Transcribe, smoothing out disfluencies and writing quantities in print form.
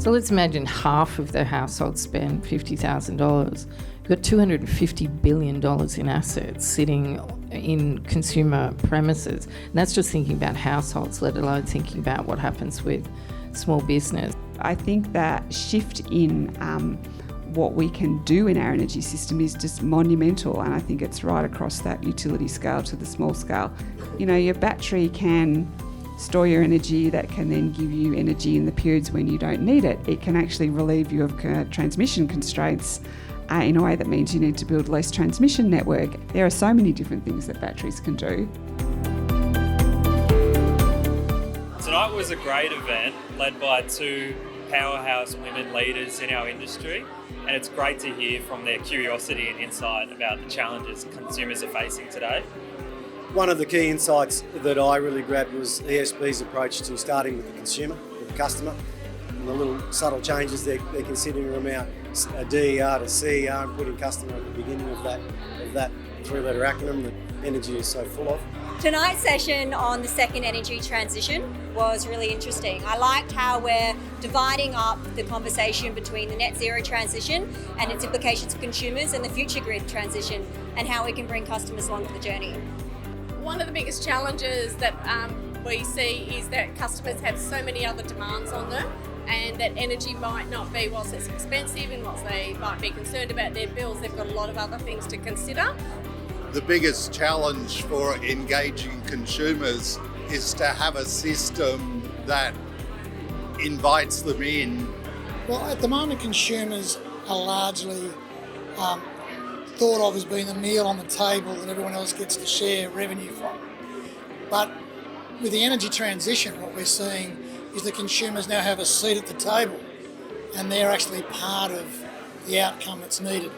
So let's imagine half of their household spend $50,000. You've got $250 billion in assets sitting in consumer premises. And that's just thinking about households, let alone thinking about what happens with small business. I think that shift in what we can do in our energy system is just monumental, and I think it's right across that utility scale to the small scale. You know, your battery can store your energy, that can then give you energy in the periods when you don't need it. It can actually relieve you of transmission constraints in a way that means you need to build less transmission network. There are so many different things that batteries can do. Tonight was a great event led by two powerhouse women leaders in our industry, and it's great to hear from their curiosity and insight about the challenges consumers are facing today. One of the key insights that I really grabbed was ESB's approach to starting with the consumer, with the customer, and the little subtle changes they're considering around DER to CER and putting customer at the beginning of that three-letter acronym that energy is so full of. Tonight's session on the second energy transition was really interesting. I liked how we're dividing up the conversation between the net zero transition and its implications for consumers and the future grid transition, and how we can bring customers along for the journey. One of the biggest challenges that we see is that customers have so many other demands on them, and that energy might not be whilst it's expensive and whilst they might be concerned about their bills, they've got a lot of other things to consider. The biggest challenge for engaging consumers is to have a system that invites them in. Well, at the moment, consumers are largely thought of as being the meal on the table that everyone else gets to share revenue from. But with the energy transition, what we're seeing is the consumers now have a seat at the table, and they're actually part of the outcome that's needed.